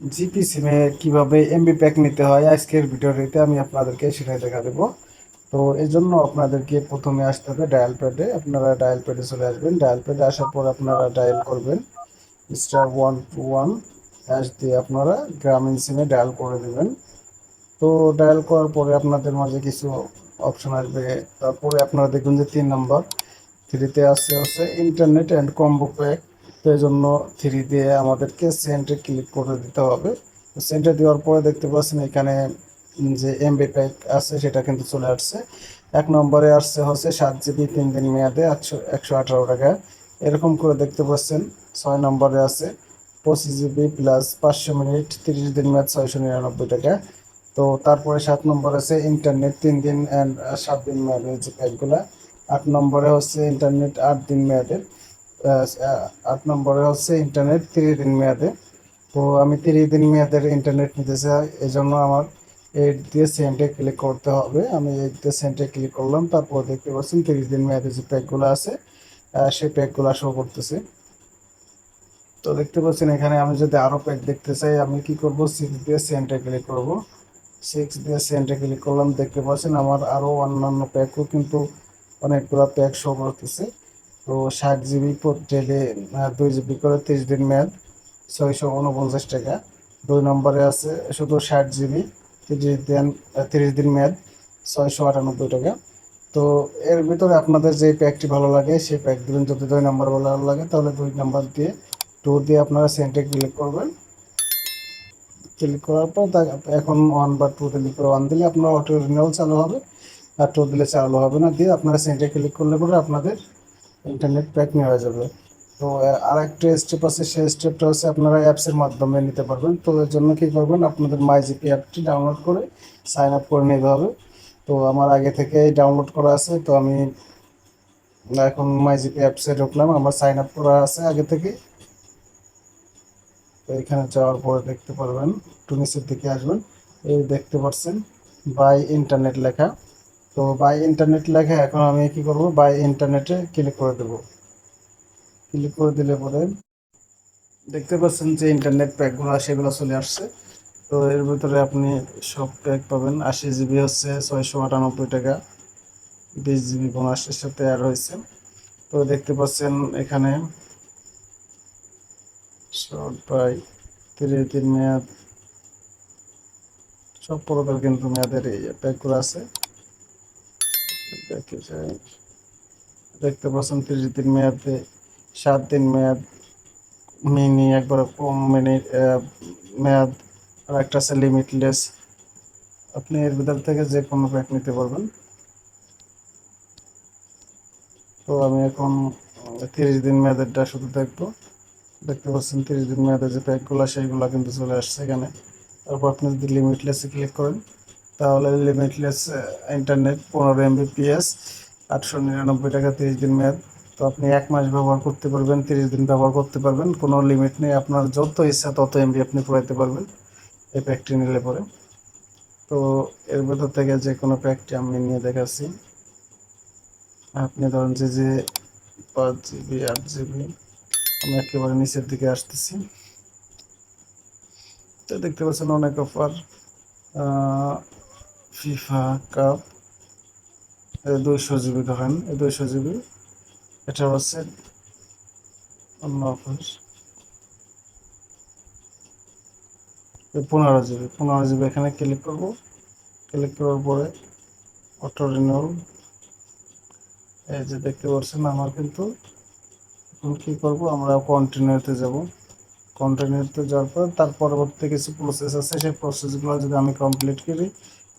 GP সিমে কিভাবে MB pack নিতে হয় আজকের ভিডিওটিতে আমি আপনাদেরকে সেটাই দেখা দেবো। তো এই জন্য আপনাদেরকে প্রথমে আসতে হবে ডায়াল প্যাডে। আপনারা ডায়াল প্যাডে চলে আসবেন। ডায়াল প্যাডে আসার পর আপনারা ডায়াল করবেন *121# দিয়ে আপনারা গ্রামীণ সিমে ডায়াল করে দেবেন। তো ডায়াল করার পরে আপনাদের মাঝে কিছু অপশন আসবে। তারপরে আপনারা দেখবেন যে 3 নম্বর থ্রিতে আসছে হচ্ছে ইন্টারনেট অ্যান্ড কম্বো প্যাক। তো এই জন্য থ্রি দিয়ে আমাদেরকে সেন্টে ক্লিক করে দিতে হবে। সেন্টে দেওয়ার পরে দেখতে পাচ্ছেন এখানে যে এমবি প্যাক আছে সেটা কিন্তু চলে আসছে। 1 নম্বরে আসছে হচ্ছে 7 জিবি 3 দিন মেয়াদে 118 টাকা, এরকম করে দেখতে পাচ্ছেন। 6 নম্বরে আছে 25 জিবি প্লাস 500 মিনিট 30 দিন মেয়াদ 699 টাকা। তো তারপরে 7 নম্বর আছে ইন্টারনেট 3 দিন অ্যান্ড 7 দিন মেয়াদের যে প্যাকগুলা। 8 নম্বরে হচ্ছে ইন্টারনেট 8 দিন মেয়াদের। 8 নম্বরে হচ্ছে ইন্টারনেট 30 দিন মেয়াদে। তো আমি 30 দিন মেয়াদের ইন্টারনেট নিতে চাই, এই জন্য আমার এইট দিয়ে সেন্টে ক্লিক করতে হবে। আমি এইট দিয়ে সেন্টে ক্লিক করলাম, তারপর দেখতে পাচ্ছেন 30 দিন মেয়াদের যে প্যাকগুলো আছে সেই প্যাকগুলো শো করতেছে। তো দেখতে পাচ্ছেন এখানে আমি যদি আরও প্যাক দেখতে চাই আমি কি করব, 6 দিয়ে সেন্টে ক্লিক করব। 6 দিয়ে সেন্টে ক্লিক করলাম, দেখতে পাচ্ছেন আমার আরও অন্যান্য প্যাকও কিন্তু অনেকগুলো প্যাক শো করতেছে। তো 60 জিবি ডেলি 2 জিবি করে 30 দিন মেয়াদ 649 টাকা। 2 নম্বরে আছে শুধু 60 জিবি 30 দিন 30 দিন মেয়াদ 698 টাকা। তো এর ভিতরে আপনাদের যে প্যাকটি ভালো লাগে সেই প্যাক দিবেন। যদি 2 নম্বর ভালো লাগে তাহলে 2 নম্বর দিয়ে টু দিয়ে আপনারা সেন্টে ক্লিক করবেন। ক্লিক করার পর এখন ওয়ান বা টু ক্লিক করে ওয়ান দিলে আপনার অটো রিনিউয়াল চালু হবে, আর টু দিলে চালু হবে না। দিয়ে আপনারা সেন্টে ক্লিক করলে পরে আপনাদের ইন্টারনেট প্যাক নেওয়া হয়ে যাবে। তো আর একটা স্টেপ আছে, সেই স্টেপটা হচ্ছে আপনারা অ্যাপসের মাধ্যমে নিতে পারবেন। তো এর জন্য কী করবেন, আপনাদের মাইজিপি অ্যাপটি ডাউনলোড করে সাইন আপ করে নিতে হবে। তো আমার আগে থেকেই ডাউনলোড করা আছে, তো আমি এখন মাইজিপি অ্যাপসে ঢুকলাম, আমার সাইন আপ করা আছে আগে থেকে। তো এখানে যাওয়ার পরে দেখতে পারবেন, একটু নিচের দিকে আসবেন, এই দেখতে পাচ্ছেন বাই ইন্টারনেট লেখা। তো বাই ইন্টারনেট লেখা এখন আমি কি করব, বাই ইন্টারনেটে ক্লিক করে দেব। ক্লিক করে দিলে পরে দেখতে পাচ্ছেন যে ইন্টারনেট প্যাকগুলো সেগুলো চলে আসছে। তো এর ভিতরে আপনি সব প্যাক পাবেন। 80 জিবি হচ্ছে 698 টাকা, 20 জিবি বোনাসের সাথে অ্যাড হয়েছে। তো দেখতে পাচ্ছেন এখানে শর্ট বাই 30 দিন মেয়াদ সব প্রকার কিন্তু মেয়াদের এই প্যাকগুলো আছে। দেখতে পাচ্ছেন 30 দিন মেয়াদে 7 দিন মেয়াদ মিনি, একবারে কম মিনিট মেয়াদ, আর একটা আছে লিমিটলেস। আপনি এর ভিতর থেকে যে কোনো প্যাক নিতে পারবেন। তো আমি এখন 30 দিন মেয়াদেরটা শুধু দেখবো। দেখতে পাচ্ছেন 30 দিন মেয়াদের যে প্যাকগুলো সেইগুলো কিন্তু চলে আসছে এখানে। তারপর আপনি যদি লিমিটলেসে ক্লিক করেন তাহলে লিমিটলেস ইন্টারনেট 15 Mbps 899 টাকা 30 দিন মেয়াদ। তো আপনি 1 মাস ব্যবহার করতে পারবেন, 30 দিন ব্যবহার করতে পারবেন, কোনো লিমিট নেই। আপনার যত ইচ্ছা তত এমবি আপনি পুরাইতে পারবেন এই প্যাকটি নিলে পরে। তো এর ভেতর থেকে যে কোনো প্যাকটি আমি নিয়ে দেখাচ্ছি। আপনি ধরেন যে 5 জিবি 8 জিবি, আমি একেবারে নিচের দিকে আসতেছি। তো দেখতে পাচ্ছেন অনেক অফার, ফিফা কাপ 200 জিবি, ধরেন এই 200 জিবি, এটা হচ্ছে অন্য অফার। 15 জিবি এখানে ক্লিক করব। ক্লিক করার পরে অটো রিনিউয়াল, এই যে দেখতে পাচ্ছেন আমার কিন্তু এখন কী করবো, আমরা কন্টিনিউতে যাব। কন্টিনিউতে যাওয়ার পর তার পরবর্তী কিছু প্রসেস আছে, সেই প্রসেসগুলো যদি আমি কমপ্লিট করি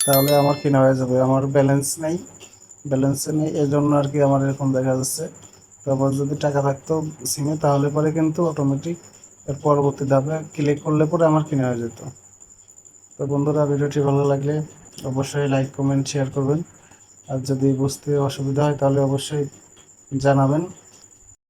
তাহলে আমার কেনা হয়ে যাবে। আমার ব্যালেন্সে নেই এই জন্য আর কি আমার এরকম দেখা যাচ্ছে। তারপর যদি টাকা থাকতো সিমে তাহলে পরে কিন্তু অটোমেটিক এর পরবর্তী ধাপে ক্লিক করলে পরে আমার কেনা হয়ে যেত। তো বন্ধুরা, ভিডিওটি ভালো লাগলে অবশ্যই লাইক কমেন্ট শেয়ার করবেন, আর যদি বুঝতে অসুবিধা হয় তাহলে অবশ্যই জানাবেন।